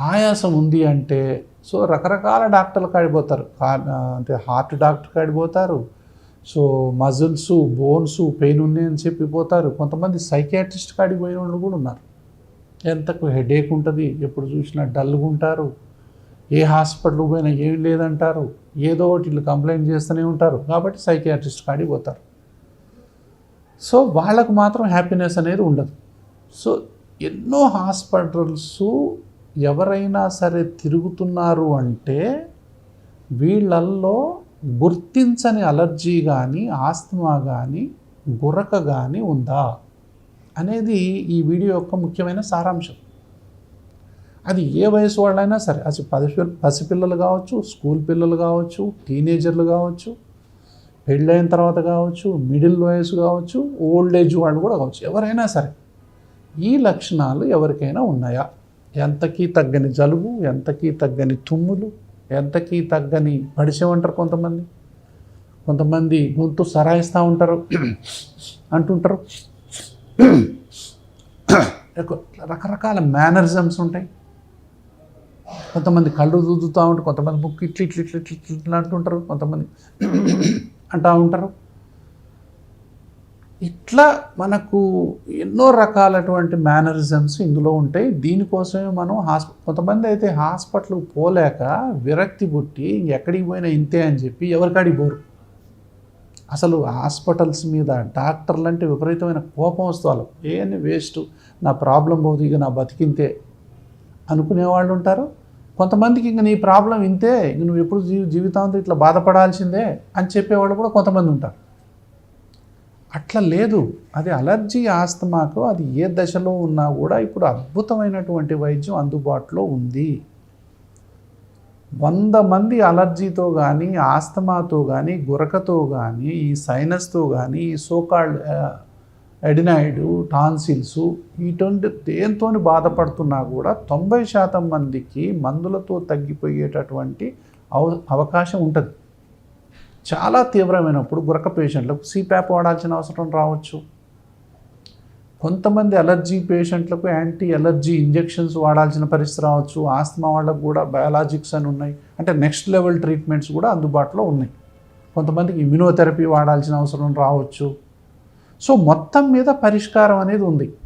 ఆయాసం ఉంది అంటే సో రకరకాల డాక్టర్లు కాడిపోతారు. అంటే హార్ట్ డాక్టర్ కాడిపోతారు, సో మజిల్స్ బోన్స్ పెయిన్ ఉన్నాయని చెప్పి పోతారు. కొంతమంది సైకియాట్రిస్ట్ కాడికి పోయిన వాళ్ళు కూడా ఉన్నారు. ఎంతకు హెడేక్ ఉంటుంది, ఎప్పుడు చూసినా డల్గా ఉంటారు, ఏ హాస్పిటల్కి పోయినా ఏం లేదంటారు, ఏదో ఒకటి వీళ్ళు కంప్లైంట్ చేస్తూనే ఉంటారు. కాబట్టి సైకియాట్రిస్ట్ కాడికి పోతారు. సో వాళ్ళకు మాత్రం హ్యాపీనెస్ అనేది ఉండదు. సో ఎన్నో హాస్పిటల్స్ ఎవరైనా సరే తిరుగుతున్నారు అంటే వీళ్ళల్లో గుర్తించని అలర్జీ కానీ ఆస్తమా కానీ గురక కానీ ఉందా అనేది ఈ వీడియో యొక్క ముఖ్యమైన సారాంశం. అది ఏ వయసు వాళ్ళైనా సరే, అది పసిపిల్లలు కావచ్చు, స్కూల్ పిల్లలు కావచ్చు, టీనేజర్లు కావచ్చు, పెళ్ళైన తర్వాత కావచ్చు, మిడిల్ వయసు కావచ్చు, ఓల్డ్ ఏజ్ వాళ్ళు కూడా కావచ్చు, ఎవరైనా సరే ఈ లక్షణాలు ఎవరికైనా ఉన్నాయా? ఎంతకీ తగ్గని జలుబు, ఎంతకీ తగ్గని తుమ్ములు, ఎంతకీ తగ్గని పడిసేమంటారు కొంతమంది గొంతు సరాయిస్తూ ఉంటారు అంటుంటారు. రకరకాల మేనరిజమ్స్ ఉంటాయి. కొంతమంది కళ్ళు దుద్దుతూ ఉంటారు, కొంతమంది ముక్కు ఇట్లా ఇట్లా ఇట్లా ఇట్లా ఇట్లా అంటుంటారు, కొంతమంది అంటూ ఉంటారు. ఇట్లా మనకు ఎన్నో రకాలటువంటి మేనరిజమ్స్ ఇందులో ఉంటాయి. దీనికోసమే మనం కొంతమంది అయితే హాస్పిటల్కి పోలేక విరక్తి పుట్టి ఎక్కడికి పోయినా ఇంతే అని చెప్పి ఎవరికాడికి పోరు. అసలు హాస్పిటల్స్ మీద డాక్టర్లు అంటే విపరీతమైన కోపం వస్తూ వాళ్ళు ఏమని వేస్ట్, నా ప్రాబ్లం పోదు, ఇక నా బతికింతే అనుకునేవాళ్ళు ఉంటారు. కొంతమందికి ఇంక నీ ప్రాబ్లం ఇంతే, ఇంక నువ్వు ఎప్పుడు జీవితాంతం ఇట్లా బాధపడాల్సిందే అని చెప్పేవాళ్ళు కూడా కొంతమంది ఉంటారు. అట్లా లేదు. అది అలర్జీ ఆస్తమాకు అది ఏ దశలో ఉన్నా కూడా ఇప్పుడు అద్భుతమైనటువంటి వైద్యం అందుబాటులో ఉంది. 100 మంది అలర్జీతో కానీ, ఆస్తమాతో కానీ, గురకతో కానీ, ఈ సైనస్తో కానీ, ఈ సోకాల్డ్ ఎడినాయిడ్, టాన్సిల్స్ ఇటువంటి దేంతో బాధపడుతున్నా కూడా 90% మందికి మందులతో తగ్గిపోయేటటువంటి అవకాశం ఉంటుంది. చాలా తీవ్రమైనప్పుడు గురక పేషెంట్లకు సిప్యాప్ వాడాల్సిన అవసరం రావచ్చు. కొంతమంది అలర్జీ పేషెంట్లకు యాంటీ అలర్జీ ఇంజెక్షన్స్ వాడాల్సిన పరిస్థితి రావచ్చు. ఆస్తమా వాళ్ళకు కూడా బయాలజిక్స్ అని ఉన్నాయి, అంటే నెక్స్ట్ లెవెల్ ట్రీట్మెంట్స్ కూడా అందుబాటులో ఉన్నాయి. కొంతమందికి ఇమ్యునోథెరపీ వాడాల్సిన అవసరం రావచ్చు. సో మొత్తం మీద పరిష్కారం అనేది ఉంది.